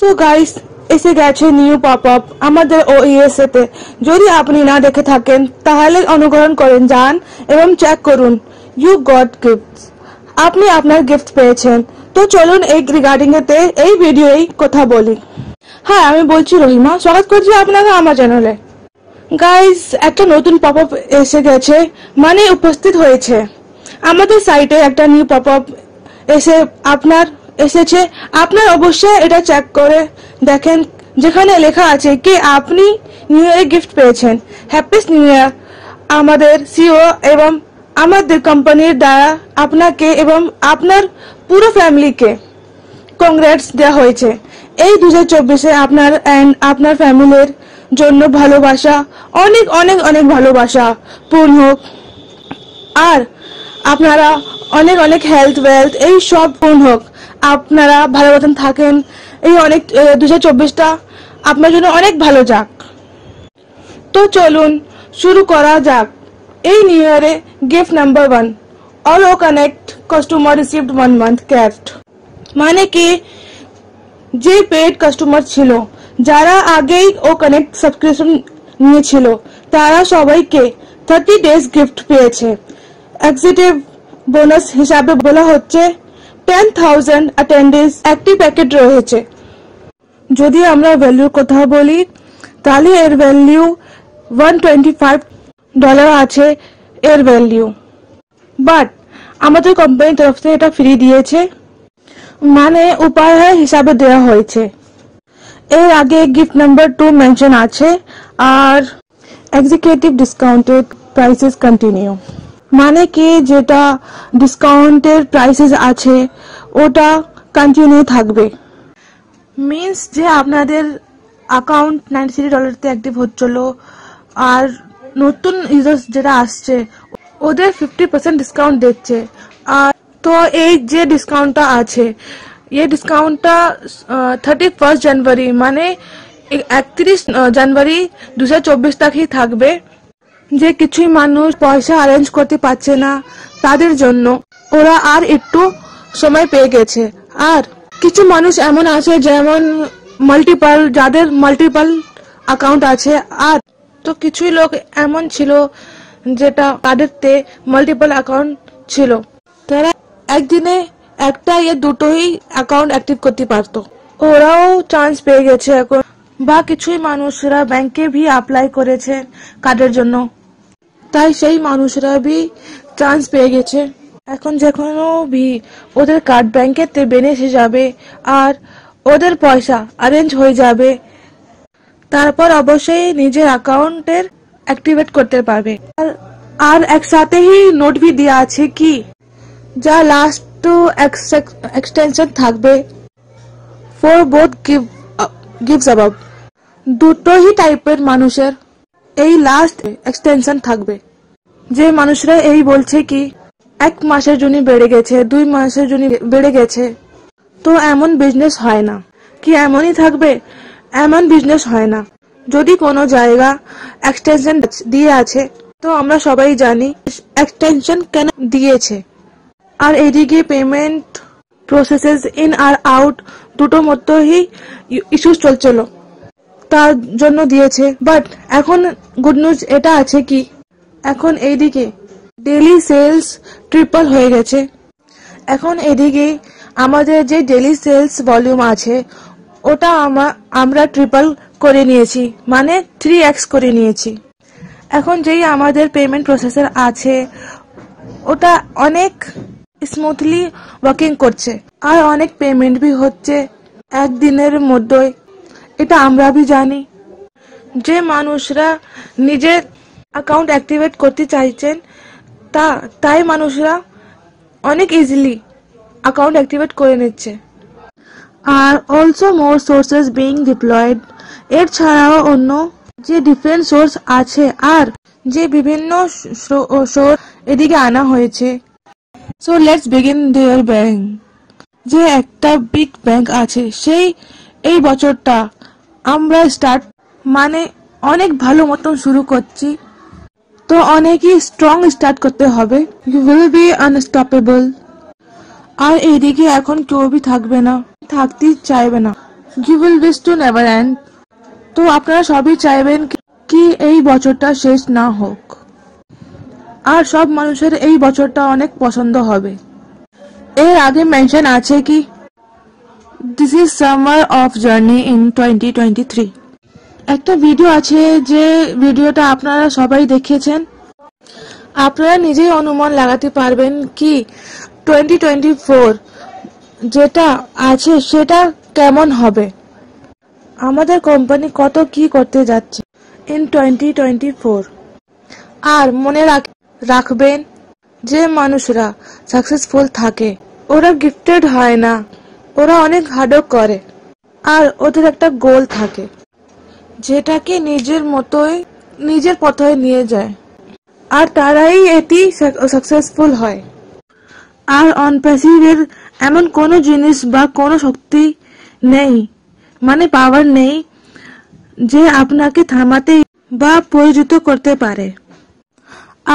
So guys, এসে গেছে new pop up আমাদের ওইএসএ তে। যদি আপনি না দেখে থাকেন তাহলে অনুকরণ করেন যান এবং চেক করুন। ইউ গট গিফটস, আপনি আপনার গিফট পেয়েছেন। তো চলুন এই রিগার্ডিং এতে এই ভিডিওই কথা বলি। হ্যাঁ, আমি বলছি রহিমা, স্বাগত করছি আপনাকে আমার চ্যানেলে। গাইস, একটা নতুন পপ আপ এসে গেছে, মানে উপস্থিত হয়েছে আমাদের সাইটে। একটা নিউ পপ আপ এসেছে। আপনার অবশ্যই এটা চেক করে দেখেন, যেখানে লেখা আছে কি আপনি নিউ ইয়ার গিফট পেয়েছেন। Happy new year. আমাদের সিও এবং আমাদের কোম্পানির দ্বারা আপনাকে এবং আপনার পুরো ফ্যামিলিকে কংগ্রেটস দেওয়া হয়েছে। এই 2024-এ আপনার এন্ড আপনার ফ্যামিলির জন্য ভালোবাসা, অনেক অনেক অনেক ভালোবাসা পূর্ণ হোক। আর আপনারা অনেক অনেক হেলথ ওয়েলথ এই সব পূর্ণ হোক। আপনারা ভালো মতন থাকেন। এই অনেক 2024টা আপনার জন্য অনেক ভালো যাক। তো চলুন শুরু করা যাক। এই নিউ ইয়ারে গিফট নাম্বার 1, অল ও connect customer received 1 month gift। মানে কি, যে পেড কাস্টমার ছিল, যারা আগেই ও কানেক্ট সাবস্ক্রিপশন নিয়েছিল, তারা সবাইকে 30 days গিফট পেয়েছে। এক্সিকিউটিভ বোনাস হিসাবে বলা হচ্ছে 10,000 অ্যাটেন্ডেন্স একটি প্যাকেট রয়েছে। যদি আমরা ভ্যালুর কথা বলি তাহলে এর ভ্যালু $125 আছে এর ভ্যালু। বাট আমাদের কোম্পানির তরফ থেকে এটা ফ্রি দিয়েছে, মানে উপহার হিসাবে দেওয়া হয়েছে। এর আগে গিফট নাম্বার 2 মেনশন আছে। আর এক্সিকিউটিভ ডিসকাউন্টেড প্রাইসেস কন্টিনিউ, মানে কি যেটা ডিসকাউন্টের প্রাইসেস আছে ওটা কন্টিনিউ থাকবে। মিন্স যে আপনাদের অ্যাকাউন্ট $93 অ্যাক্টিভ হচ্ছিল, আর নতুন ইউজার্স যেটা আসছে ওদের 50% ডিসকাউন্ট দিচ্ছে। আর তো এই যে ডিসকাউন্টটা আছে, এই ডিসকাউন্টটা 31 জানুয়ারি মানে 31 জানুয়ারি 2024 তাকই থাকবে। যে কিছুই মানুষ পয়সা অ্যারেঞ্জ করতে পারছে না তাদের জন্য ওরা আর একটু সময় পেয়ে গেছে। আর কিছু মানুষ এমন আছে যেমন যাদের মাল্টিপল অ্যাকাউন্ট আছে। আর তো কিছুই লোক এমন ছিল যেটা তাদেরতে মাল্টিপল অ্যাকাউন্ট ছিল, তারা একদিনে একটা ইয়ে দুটোই অ্যাকাউন্ট অ্যাক্টিভ করতে পারতো। ওরাও চান্স পেয়ে গেছে এখন। বা কিছুই মানুষরা ব্যাংকে ভি অ্যাপ্লাই করেছে কার্ডের জন্য, তাই সেই মানুষরা ভি চান্স পেয়ে গেছে। এখন যেকোনো ভি ওদের কার্ড ব্যাংকেতে বেরিয়ে যাবে আর ওদের পয়সা অ্যারেঞ্জ হয়ে যাবে। তারপর অবশ্যই নিজের অ্যাকাউন্টের অ্যাক্টিভেট করতে পারবে। আর একসাথেই নোট ভি দেওয়া আছে কি যা লাস্ট টু এক্সটেনশন থাকবে ফর বোথ গিভস অ্যাবাভ। দুটোই টাইপের মানুষের এই লাস্ট এক্সটেনশন থাকবে। যে মানুষরা এই বলছে কি 1 মাসের জন্য বেড়ে গেছে, 2 মাসের জন্য বেড়ে গেছে, তো এমন বিজনেস হয় না। কি এমনই থাকবে? এমন বিজনেস হয় না। যদি কোনো জায়গা এক্সটেনশন দিয়ে আছে তো আমরা সবাই জানি এক্সটেনশন কেন দিয়েছে। আর এদিকে পেমেন্ট প্রসেসেস ইন আর আউট দুটো মধ্যেই ইস্যুস চলছিল, তার জন্য দিয়েছে। বাট এখন গুড নিউজ এটা আছে কি এখন এইদিকে ডেইলি সেলস ট্রিপল হয়ে গেছে। এখন এদিকে আমাদের যে ডেইলি সেলস ভলিউম আছে ওটা আমরা ট্রিপল করে নিয়েছি, মানে 3x করে নিয়েছি। এখন যেই আমাদের পেমেন্ট প্রসেসর আছে ওটা অনেক স্মুথলি ওয়ার্কিং করছে, আর অনেক পেমেন্ট ভি হচ্ছে একদিনের মধ্যে। এটা আমরা ভি জানি। যে মানুষরা নিজের অ্যাকাউন্ট অ্যাক্টিভেট করতে চাইছেন তাই মানুষরা অনেক ইজিলি অ্যাকাউন্ট অ্যাক্টিভেট করে নিচ্ছে। Are also more sources being diploid. এর ছাড়াও অন্য যে ডিফারেন্ট সোর্স আছে আর যে বিভিন্ন সোর্স এদিকে আনা হয়েছে। So let's begin their bank. যে একটা বিগ ব্যাংক আছে সেই এই বছরটা আমরা মানে অনেক ভালো মতন শুরু করছি। তো অনেকই স্ট্রং স্টার্ট করতে হবে। You will be unstoppable. আর এইদিকে এখন কেউ ভি থাকবে না, থাকতে চাইবে না। You will wish to never end. তো আপনারা সবই চাইবেন কি এই বছরটা শেষ না হোক, আর সব মানুষের এই বছরটা অনেক পছন্দ হবে। এর আগে মেনশন আছে কি this is summer of journey in 2023। একটা ভিডিও আছে, যে ভিডিওটা আপনারা সবাই দেখেছেন। আপনারা নিজেই অনুমান লাগাতে পারবেন কি 2024 যেটা আছে সেটা কেমন হবে। আমাদের কোম্পানি কত কি করতে যাচ্ছে ইন 2024। আর মনে রাখবেন, যে মানুষরা সাকসেসফুল থাকে ওরা গিফটেড হয় না, ওরা অনেক হার্ডওয়ার্ক করে, আর ওদের একটা গোল থাকে যেটাকে নিজের পথে নিয়ে যায়, আর তারাই এটি সাকসেসফুল হয়। আর অনপ্যাসিভের এমন কোনো জিনিস বা কোনো শক্তি নেই, মানে পাওয়ার নেই, যে আপনাকে থামাতে বা পরিচিত করতে পারে।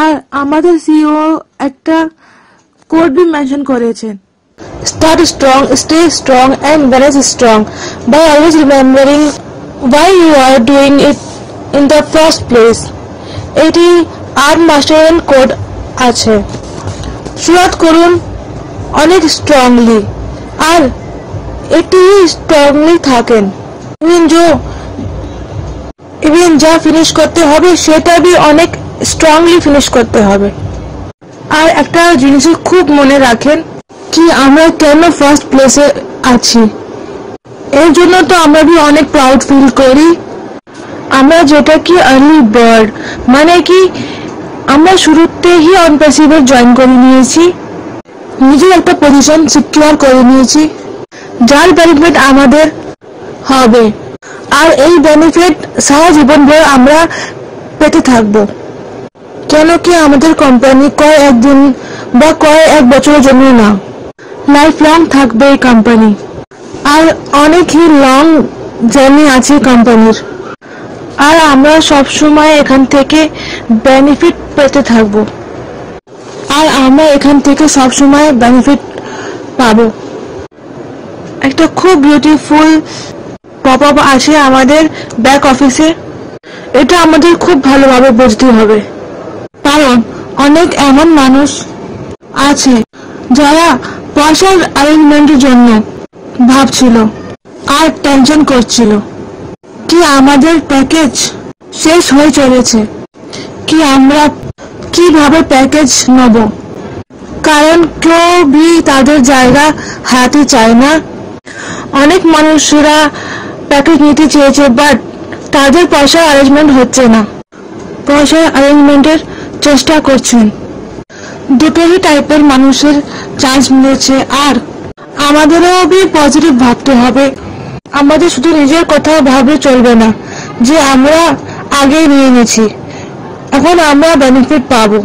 আর আমাদের সিইও একটা কোড বি মেনশন করেছেন, start strong, stay strong and manage strong by always remembering why you are doing it in the first place। এটি আর্ট মাস্টারের কোড আছে। শুরুয়াত করুন অনেক স্ট্রংলি, আর এটি স্ট্রংলি থাকেন। ইভেন যা ফিনিশ করতে হবে সেটা भी অনেক স্ট্রংলি ফিনিশ করতে হবে। আর একটা জিনিস খুব মনে রাখেন কি আমরা কেন ফার্স্ট প্লেসে আছি, এর জন্য তো আমরা भी অনেক প্রাউড ফিল করি। আমরা যেটা কি আর্লি বার্ড, মানে কি আমরা শুরুতেই অনপ্যাসিভে জয়েন করে নিয়েছি, নিজের একটা পজিশন সিকিউর করে নিয়েছি, যার বেনিফিট আমাদের হবে। আর এই বেনিফিট সারা জীবন ভর আমরা পেতে থাকবো, কেন কি আমাদের কোম্পানি কয়েকদিন বা কয়েক বছরের জন্য না, লাইফ লং থাকবে এই কোম্পানি। আর অনেকই লং জার্নি আছে কোম্পানির, আর আমরা সব সময় এখান থেকে বেনিফিট পেতে থাকবো, আর আমরা এখান থেকে সব সময় বেনিফিট পাবো। একটা খুব বিউটিফুল পপ আপ আসে আমাদের ব্যাক অফিসে, এটা আমাদের খুব ভালোভাবে বুঝতে হবে, কারণ অনেক এমন মানুষ আছে যারা পয়সার অ্যারেঞ্জমেন্টের জন্য ভাবছিল আর টেনশন করছিল কি আমাদের প্যাকেজ শেষ হয়ে চলেছে, কি আমরা কিভাবে প্যাকেজ নেব, কারণ কেউ भी তাদের জায়গা হারাতে চায় না। অনেক মানুষরা প্যাকেজ নিতে চেয়েছে, বাট তাদের পয়সার অ্যারেঞ্জমেন্ট হচ্ছে না, পয়সার অ্যারেঞ্জমেন্টের চেষ্টা করছেন। দুটোই টাইপের মানুষের চান্স মিলেছে, আর আমাদেরও भी পজিটিভ ভাবতে হবে। আমাদের শুধু নিজের কথা ভাবলে চলবে না যে আমরা আগে নিয়ে নিয়েছি, এখন আমরা বেনিফিট পাবো,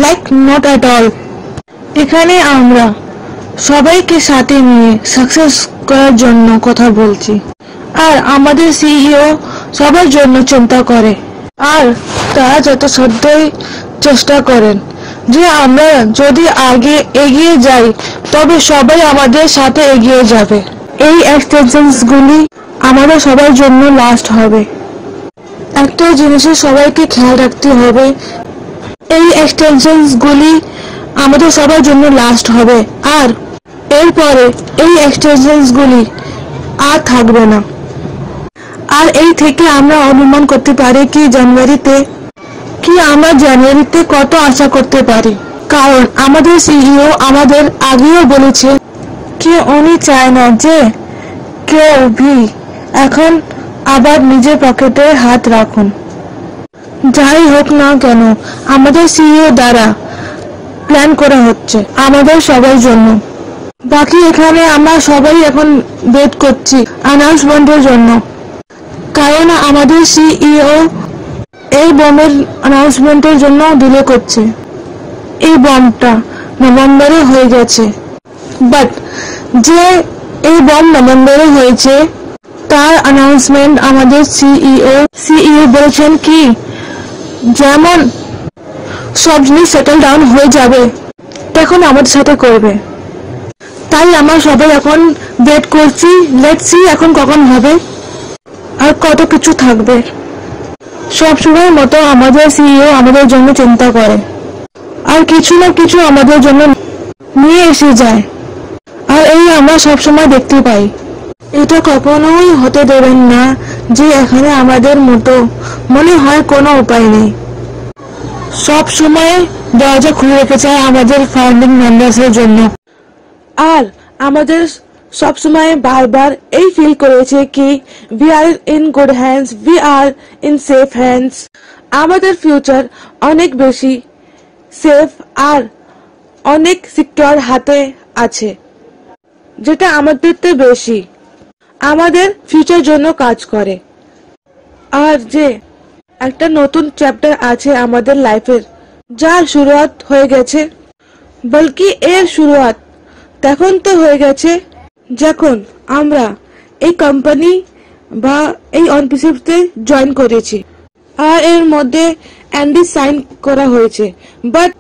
লাইক নট এট অল। এখানে আমরা সবাইকে সাথে নিয়ে সাকসেস করার জন্য কথা বলছি, আর আমাদের সিইও সবার জন্য চিন্তা করে, আর তারা যত সাধ্যই চেষ্টা করেন যে আমরা যদি আগে এগিয়ে যাই তবে সবাই আমাদের সাথে এগিয়ে যাবে। এই এক্সটেনশনগুলি আমাদের সবার জন্য লাস্ট হবে। একটা জিনিসের সবাইকে খেয়াল রাখতে হবে, এই এক্সটেনশনগুলি আমাদের সবার জন্য লাস্ট হবে, আর এরপরে এই এক্সটেনশনগুলি আর থাকবে না। আর এই থেকে আমরা অনুমান করতে পারি কি আমরা জানুয়ারিতে কত আশা করতে পারি, কারণ আমাদের সিইও আমাদের আগেও বলেছে কি উনি চায় না যে কেউ भी এখন আবার নিজের পকেটে হাত রাখুন। যাই হোক না কেন আমাদের সিইও দ্বারা প্ল্যান করা হচ্ছে আমাদের সবার জন্য। বাকি এখানে আমরা সবাই এখন ওয়েট করছি অ্যানাউন্সমেন্টের জন্য, কারণ আমাদের সিইও এই বমের অ্যানাউন্সমেন্টের জন্য ডিলে করছে। এই বমটা নভেম্বরে হয়ে গেছে, বাট যে এই বম নভেম্বরে হয়েছে তার অ্যানাউন্সমেন্ট আমাদের সিইও বলেছেন কি যেমন সব জিনিস সেটেল ডাউন হয়ে যাবে তখন আমাদের সাথে করবে। তাই আমরা সবাই এখন ওয়েট করছি, লেটস সি এখন কখন হবে আর কত কিছু থাকবে। সব সময় মতো আমাদের সিইও আমাদের জন্য চিন্তা করে আর কিছু না কিছু আমাদের জন্য নিয়ে এসে যায়, আর এই আমরা সব সময় দেখতে পাই। এটা কখনোই হতে দেবেন না যে এখানে আমাদের মতো মনে হয় কোনো উপায় নেই। সব সময় দরজা খুলে রেখেছে আমাদের ফাউন্ডিং মেম্বার্সের জন্য, আর আমাদের সব সময় বারবার এই ফিল করেছে কি we are in good hands, we are in safe hands. আমাদের ফিউচার অনেক বেশি সেফ আর অনেক সিকিউর হাতে আছে, যেটা আমাদের থেকে বেশি আমাদের ফিউচার জন্য কাজ করে। আর যে একটা নতুন চ্যাপ্টার আছে আমাদের লাইফের, যার শুরুয়াত হয়ে গেছে, বলকি এর শুরুয়াত তখন তো হয়ে গেছে যখন আমরা এই কোম্পানি বা এই অনপিসিতে জয়েন করেছি, আর এর মধ্যে এনডি সাইন করা হয়েছে। বাট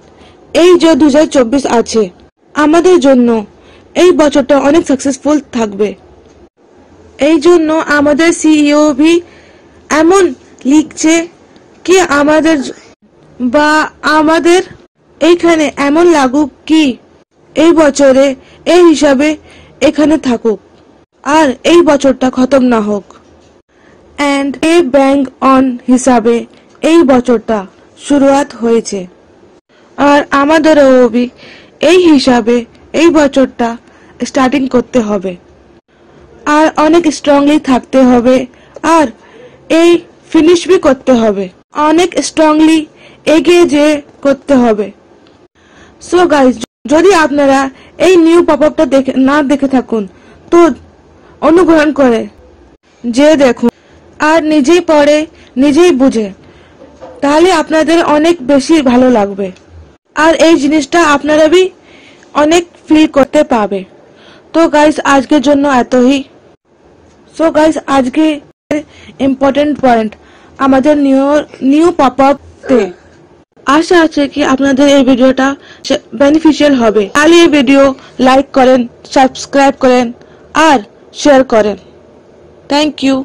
এই যে 2024 আছে আমাদের জন্য এই বছরটা অনেক সাকসেসফুল থাকবে। এই জন্য আমাদের সিইও ভি এমন লিখছে কি আমাদের বা আমাদের এইখানে এমন লাগুক কি এই বছরে এই হিসাবে এখানে থাকুক আর এই বছরটা খতম না হোক, এন্ড এ ব্যাংক অন হিসাবে এই বছরটা শুরুয়াত হয়েছে। আর আমাদেরও ভি এই হিসাবে এই বছরটা স্টার্টিং করতে হবে আর অনেক স্ট্রংলি থাকতে হবে আর এই ফিনিশ भी করতে হবে, অনেক স্ট্রংলি এগিয়ে যে করতে হবে। সো গাইজ, যদি আপনারা এই নিউ পপআপটা না দেখে থাকুন তো অনুগ্রহণ করে যে দেখুন আর নিজেই পড়ে নিজেই বুঝে, তাহলে আপনাদের অনেক বেশি ভালো লাগবে আর এই জিনিসটা আপনারা भी অনেক ফিল করতে পাবে। তো গাইজ আজকের জন্য এতই। সো গাইজ আজকে ইম্পর্টেন্ট পয়েন্ট আমাদের নিউ পপআপ তে আশা আছে কি আপনাদের এই ভিডিওটা বেনিফিশিয়াল হবে। তাহলে এই ভিডিও লাইক করেন, সাবস্ক্রাইব করেন আর শেয়ার করেন। Thank you.